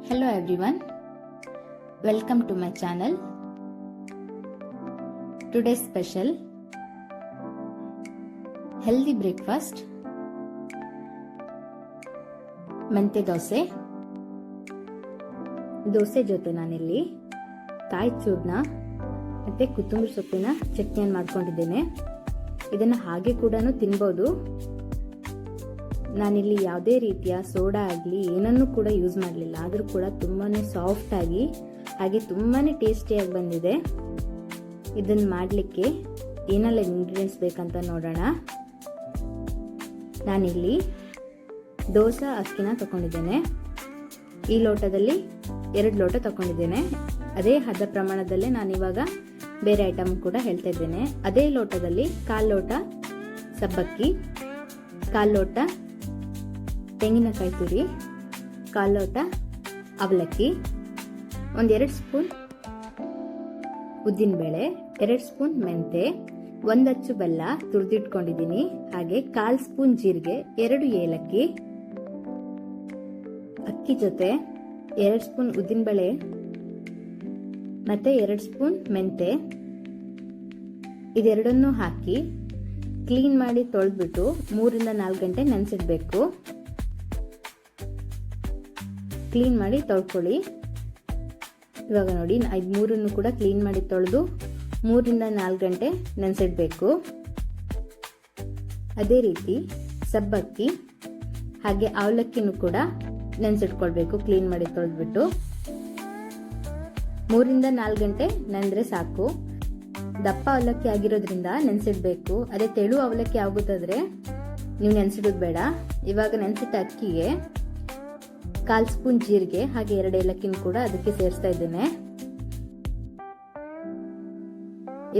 Hello everyone, welcome to my channel. Today's special healthy breakfast ಮೆಂತೆ ದೋಸೆ ಜೊತೆ ನಾನಿಲ್ಲಿ ಕಾಯಿ ಚೂರ್ಣ ಮತ್ತೆ ಕೊತ್ತಂಬರಿ ಸೊಪ್ಪಿನ ಚಟ್ನಿಯನ್ನು ಮಾಡ್ಕೊಂಡಿದ್ದೇನೆ. ಇದನ್ನ ಹಾಗೆ ಕೂಡ ತಿನ್ಬೋದು. ನಾನಿಲ್ಲಿ ಯಾವುದೇ ರೀತಿಯ ಸೋಡಾ ಆಗಲಿ ಏನನ್ನೂ ಕೂಡ ಯೂಸ್ ಮಾಡಲಿಲ್ಲ, ಆದರೂ ಕೂಡ ತುಂಬಾನೇ ಸಾಫ್ಟ್ ಆಗಿ ಹಾಗೆ ತುಂಬಾನೇ ಟೇಸ್ಟಿಯಾಗಿ ಬಂದಿದೆ. ಇದನ್ನ ಮಾಡಲಿಕ್ಕೆ ಏನೆಲ್ಲ ಇಂಗ್ರೀಡಿಯೆಂಟ್ಸ್ ಬೇಕಂತ ನೋಡೋಣ. ನಾನಿಲ್ಲಿ ದೋಸೆ ಅಕ್ಕಿನ ತಗೊಂಡಿದ್ದೇನೆ. ಈ ಲೋಟದಲ್ಲಿ 2 ಲೋಟ ತಗೊಂಡಿದ್ದೇನೆ. ಅದೇ ಹದ ಪ್ರಮಾಣದಲ್ಲೇ ನಾನಿವಾಗ ಬೇರೆ ಐಟಮ್ ಕೂಡ ಹೇಳ್ತಾ ಇದ್ದೇನೆ. ಅದೇ ಲೋಟದಲ್ಲಿ 1/4 ಲೋಟ ಸಬ್ಬಕ್ಕಿ, 1/4 ಲೋಟ ತೆಂಗಿನಕಾಯಿ ತುರಿ, 1/4 ಲೋಟ ಅವಲಕ್ಕಿ, 2 ಸ್ಪೂನ್ ಉದ್ದಿನಬೇಳೆ, 2 ಸ್ಪೂನ್ ಮೆಂತೆ, 1 ಅಚ್ಚು ಬೆಲ್ಲ ತುರಿದಿಟ್ಕೊಂಡಿದ್ದೀನಿ, ಹಾಗೆ 1/4 ಸ್ಪೂನ್ ಜೀರಿಗೆ, 2 ಏಲಕ್ಕಿ, ಅಕ್ಕಿ ಜೊತೆ 2 ಸ್ಪೂನ್ ಉದ್ದಿನಬೇಳೆ ಮತ್ತೆ 2 ಸ್ಪೂನ್ ಮೆಂತೆ ಇದೆರಡನ್ನೂ ಹಾಕಿ ಕ್ಲೀನ್ ಮಾಡಿ ತೊಳೆದ್ಬಿಟ್ಟು 3 ರಿಂದ 4 ಗಂಟೆ ನೆನೆಸಿಡ್ಬೇಕು. ಕ್ಲೀನ್ ಮಾಡಿ ತೊಳ್ಕೊಳ್ಳಿ. ಇವಾಗ ನೋಡಿ, 3 ಕೂಡ ಕ್ಲೀನ್ ಮಾಡಿ ತೊಳೆದು 3 ರಿಂದ 4 ಗಂಟೆ ನೆನೆಸಿಡ್ಬೇಕು. ಅದೇ ರೀತಿ ಸಬ್ಬಕ್ಕಿ ಹಾಗೆ ಅವಲಕ್ಕಿನೂ ಕೂಡ ನೆನೆಸಿಟ್ಕೊಳ್ಬೇಕು. ಕ್ಲೀನ್ ಮಾಡಿ ತೊಳೆದ್ಬಿಟ್ಟು 3 ರಿಂದ 4 ಗಂಟೆ ನೆನೆದ್ರೆ ಸಾಕು. ದಪ್ಪ ಅವಲಕ್ಕಿ ಆಗಿರೋದ್ರಿಂದ ನೆನೆಸಿಡ್ಬೇಕು. ಅದೇ ತೆಳು ಅವಲಕ್ಕಿ ಆಗುತ್ತಾದ್ರೆ ನೀವು ನೆನೆಸಿಡೋದು ಬೇಡ. ಇವಾಗ ನೆನೆಸಿಟ್ಟ ಅಕ್ಕಿಗೆ 1/4 ಸ್ಪೂನ್ ಜೀರಿಗೆ ಹಾಗೆ 2 ಏಲಕ್ಕಿನ ಕೂಡ ಅದಕ್ಕೆ ಸೇರಿಸ್ತಾ ಇದ್ದೇನೆ.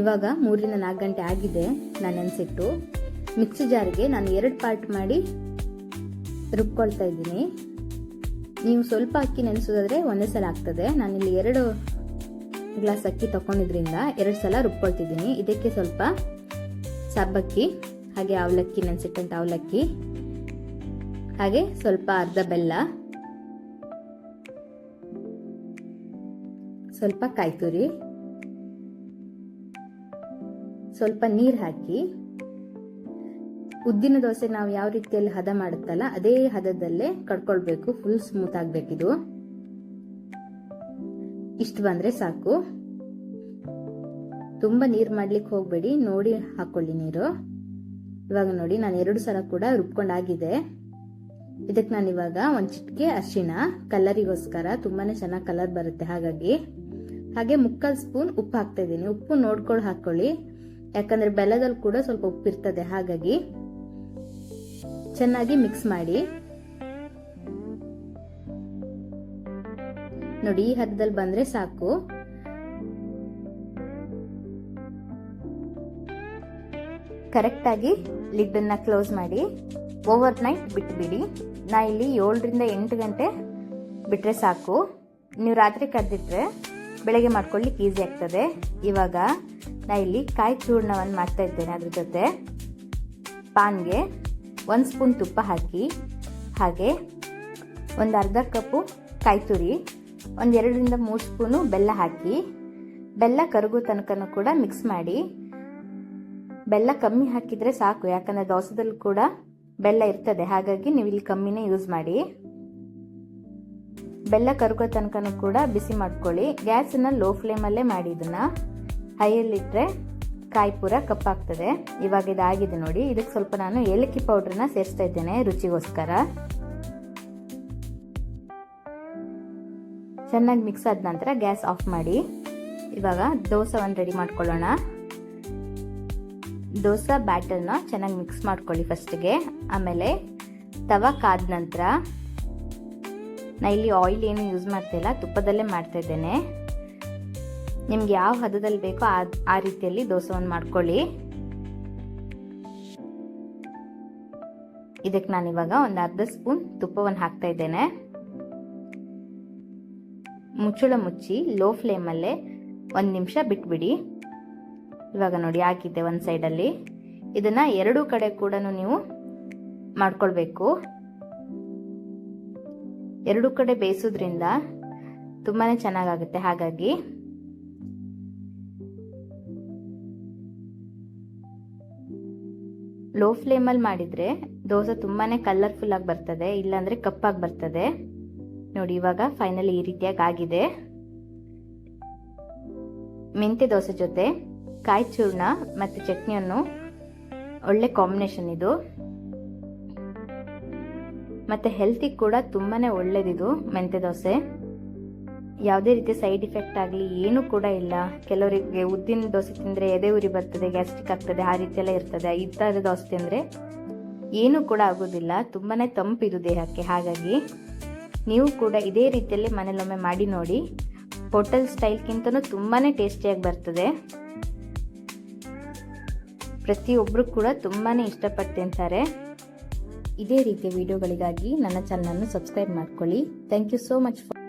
ಇವಾಗ 3 ರಿಂದ 4 ಗಂಟೆ ಆಗಿದೆ ನಾನು ನೆನೆಸಿಟ್ಟು. ಮಿಕ್ಸಿ ಜಾರ್ಗೆ ನಾನು 2 ಪಾರ್ಟ್ ಮಾಡಿ ರುಬ್ಕೊಳ್ತಾ ಇದ್ದೀನಿ. ನೀವು ಸ್ವಲ್ಪ ಅಕ್ಕಿ ನೆನೆಸೋದಾದ್ರೆ ಒಂದೇ ಸಲ ಆಗ್ತದೆ. ನಾನಿಲ್ಲಿ 2 ಗ್ಲಾಸ್ ಅಕ್ಕಿ ತಗೊಂಡಿದ್ರಿಂದ 2 ಸಲ ರುಬ್ಕೊಳ್ತಿದ್ದೀನಿ. ಇದಕ್ಕೆ ಸ್ವಲ್ಪ ಸಬ್ಬಕ್ಕಿ ಹಾಗೆ ಅವಲಕ್ಕಿ, ನೆನೆಸಿಟ್ಟಂತ ಅವಲಕ್ಕಿ, ಹಾಗೆ ಸ್ವಲ್ಪ ಅರ್ಧ ಬೆಲ್ಲ, ಸ್ವಲ್ಪ ಕಾಯಿ ತುರಿ, ಸ್ವಲ್ಪ ನೀರು ಹಾಕಿ ಉದ್ದಿನ ದೋಸೆ ನಾವು ಯಾವ ರೀತಿಯಲ್ಲಿ ಹದ ಮಾಡುತ್ತಲ್ಲ ಅದೇ ಹದದಲ್ಲೇ ಕಡ್ಕೊಳ್ಬೇಕು. Full smooth ಆಗ್ಬೇಕಿದು. ಇಷ್ಟು ಬಂದ್ರೆ ಸಾಕು. ತುಂಬಾ ನೀರು ಮಾಡ್ಲಿಕ್ಕೆ ಹೋಗ್ಬೇಡಿ, ನೋಡಿ ಹಾಕೊಳ್ಳಿ ನೀರು. ಇವಾಗ ನೋಡಿ, ನಾನು 2 ಸಲ ಕೂಡ ರುಬ್ಕೊಂಡಾಗಿದೆ. ಇದಕ್ಕೆ ನಾನು ಇವಾಗ 1 ಚಿಟಿಕೆ ಅರಿಶಿಣ, ಕಲರಿಗೋಸ್ಕರ, ತುಂಬಾನೇ ಚೆನ್ನಾಗಿ ಕಲರ್ ಬರುತ್ತೆ ಹಾಗಾಗಿ. ಹಾಗೆ 3/4 ಸ್ಪೂನ್ ಉಪ್ಪು ಹಾಕ್ತಾ ಇದ್ದೀನಿ. ಉಪ್ಪು ನೋಡ್ಕೊಂಡು ಹಾಕೊಳ್ಳಿ, ಯಾಕಂದ್ರೆ ಬೆಲ್ಲದಲ್ಲಿ ಕೂಡ ಸ್ವಲ್ಪ ಉಪ್ಪು ಇರ್ತದೆ. ಹಾಗಾಗಿ ಚೆನ್ನಾಗಿ ಮಿಕ್ಸ್ ಮಾಡಿ. ನೋಡಿ, ಈ ಹದದಲ್ಲಿ ಬಂದ್ರೆ ಸಾಕು. ಕರೆಕ್ಟ್ ಆಗಿ ಲಿಡ್ ಅನ್ನ ಕ್ಲೋಸ್ ಮಾಡಿ ಓವರ್ ನೈಟ್ ಬಿಟ್ಬಿಡಿ. ನಾ ಇಲ್ಲಿ 7 ರಿಂದ 8 ಗಂಟೆ ಬಿಟ್ರೆ ಸಾಕು. ನೀವು ರಾತ್ರಿ ಕದ್ದಿಟ್ರೆ ಬೆಳಗ್ಗೆ ಮಾಡ್ಕೊಳ್ಳಿಕ್ಕೆ ಈಸಿ ಆಗ್ತದೆ. ಇವಾಗ ನಾ ಇಲ್ಲಿ ಕಾಯಿ ಚೂರ್ಣವನ್ನು ಮಾಡ್ತಾ ಇದ್ದೇನೆ. ಅದ್ರ ಜೊತೆ ಪಾನ್ಗೆ 1 ಸ್ಪೂನ್ ತುಪ್ಪ ಹಾಕಿ, ಹಾಗೆ 1 ಅರ್ಧ ಕಪ್ಪು ಕಾಯಿ ತುರಿ, 2 ರಿಂದ 3 ಸ್ಪೂನು ಬೆಲ್ಲ ಹಾಕಿ, ಬೆಲ್ಲ ಕರಗೋ ತನಕನೂ ಕೂಡ ಮಿಕ್ಸ್ ಮಾಡಿ. ಬೆಲ್ಲ ಕಮ್ಮಿ ಹಾಕಿದ್ರೆ ಸಾಕು, ಯಾಕಂದ್ರೆ ದೋಸೆದಲ್ಲಿ ಕೂಡ ಬೆಲ್ಲ ಇರ್ತದೆ. ಹಾಗಾಗಿ ನೀವು ಇಲ್ಲಿ ಕಮ್ಮಿನೇ ಯೂಸ್ ಮಾಡಿ. ಬೆಲ್ಲ ಕರಗೋ ತನಕನೂ ಕೂಡ ಬಿಸಿ ಮಾಡ್ಕೊಳ್ಳಿ. ಗ್ಯಾಸನ್ನ ಲೋ ಫ್ಲೇಮಲ್ಲೇ ಮಾಡಿ. ಇದನ್ನ ಹೈಯಲ್ಲಿಟ್ಟರೆ ಕಾಯಿ ಪೂರ ಕಪ್ಪಾಗ್ತದೆ. ಇವಾಗ ಇದಾಗಿದೆ ನೋಡಿ. ಇದಕ್ಕೆ ಸ್ವಲ್ಪ ನಾನು ಏಲಕ್ಕಿ ಪೌಡ್ರನ್ನ ಸೇರಿಸ್ತಾ ಇದ್ದೇನೆ ರುಚಿಗೋಸ್ಕರ. ಚೆನ್ನಾಗಿ ಮಿಕ್ಸ್ ಆದ ನಂತರ ಗ್ಯಾಸ್ ಆಫ್ ಮಾಡಿ. ಇವಾಗ ದೋಸೆವನ್ನು ರೆಡಿ ಮಾಡ್ಕೊಳ್ಳೋಣ. ದೋಸೆ ಬ್ಯಾಟರ್ನ ಚೆನ್ನಾಗಿ ಮಿಕ್ಸ್ ಮಾಡ್ಕೊಳ್ಳಿ ಫಸ್ಟ್ಗೆ. ಆಮೇಲೆ ತವಾ ಕಾದ ನಂತರ, ನಾ ಇಲ್ಲಿ ಆಯಿಲ್ ಏನು ಯೂಸ್ ಮಾಡ್ತಾ ಇಲ್ಲ, ತುಪ್ಪದಲ್ಲೇ ಮಾಡ್ತಾ ಇದ್ದೇನೆ. ನಿಮ್ಗೆ ಯಾವ ಹದದಲ್ಲಿ ಬೇಕೋ ಆ ರೀತಿಯಲ್ಲಿ ದೋಸೆವನ್ನು ಮಾಡ್ಕೊಳ್ಳಿ. ಇದಕ್ಕೆ ನಾನಿವಾಗ 1 ಅರ್ಧ ಸ್ಪೂನ್ ತುಪ್ಪವನ್ನು ಹಾಕ್ತಾ ಇದ್ದೇನೆ. ಮುಚ್ಚಳ ಮುಚ್ಚಿ ಲೋ ಫ್ಲೇಮಲ್ಲೇ 1 ನಿಮಿಷ ಬಿಟ್ಬಿಡಿ. ಇವಾಗ ನೋಡಿ ಹಾಕಿದ್ದೆ ಒಂದು ಸೈಡಲ್ಲಿ. ಇದನ್ನ 2 ಕಡೆ ಕೂಡ ನೀವು ಮಾಡ್ಕೊಳ್ಬೇಕು. ಎರಡು ಕಡೆ ಬೇಯಿಸೋದ್ರಿಂದ ತುಂಬಾ ಚೆನ್ನಾಗಾಗುತ್ತೆ. ಹಾಗಾಗಿ ಲೋ ಫ್ಲೇಮಲ್ಲಿ ಮಾಡಿದರೆ ದೋಸೆ ತುಂಬಾ ಕಲರ್ಫುಲ್ ಆಗಿ ಬರ್ತದೆ, ಇಲ್ಲಾಂದರೆ ಕಪ್ಪಾಗಿ ಬರ್ತದೆ. ನೋಡಿ ಇವಾಗ ಫೈನಲಿ ಈ ರೀತಿಯಾಗಿ ಆಗಿದೆ. ಮೆಂತ್ಯ ದೋಸೆ ಜೊತೆ ಕಾಯಿ ಚೂರ್ಣ ಮತ್ತು ಚಟ್ನಿಯನ್ನು ಒಳ್ಳೆ ಕಾಂಬಿನೇಷನ್ ಇದು. ಮತ್ತು ಹೆಲ್ತಿಗೆ ಕೂಡ ತುಂಬಾ ಒಳ್ಳೇದಿದು ಮೆಂತ್ಯ ದೋಸೆ. ಯಾವುದೇ ರೀತಿ ಸೈಡ್ ಇಫೆಕ್ಟ್ ಆಗಲಿ ಏನೂ ಕೂಡ ಇಲ್ಲ. ಕೆಲವರಿಗೆ ಉದ್ದಿನ ದೋಸೆ ತಿಂದರೆ ಎದೆ ಉರಿ ಬರ್ತದೆ, ಗ್ಯಾಸ್ಟ್ರಿಕ್ ಆಗ್ತದೆ, ಆ ರೀತಿ ಎಲ್ಲ ಇರ್ತದೆ. ಈ ಥರ ದೋಸೆ ತಿಂದರೆ ಏನೂ ಕೂಡ ಆಗೋದಿಲ್ಲ, ತುಂಬಾ ತಂಪಿದು ದೇಹಕ್ಕೆ. ಹಾಗಾಗಿ ನೀವು ಕೂಡ ಇದೇ ರೀತಿಯಲ್ಲಿ ಮನೇಲೊಮ್ಮೆ ಮಾಡಿ ನೋಡಿ. ಹೋಟೆಲ್ ಸ್ಟೈಲ್ಗಿಂತನೂ ತುಂಬಾ ಟೇಸ್ಟಿಯಾಗಿ ಬರ್ತದೆ. ಪ್ರತಿಯೊಬ್ಬರು ಕೂಡ ತುಂಬಾ ಇಷ್ಟಪಟ್ಟು ತಿಂತಾರೆ. ಇದೇ ರೀತಿಯ ವಿಡಿಯೋಗಳಿಗಾಗಿ ನನ್ನ ಚಾನಲನ್ನು ಸಬ್ಸ್ಕ್ರೈಬ್ ಮಾಡ್ಕೊಳ್ಳಿ. Thank you so much for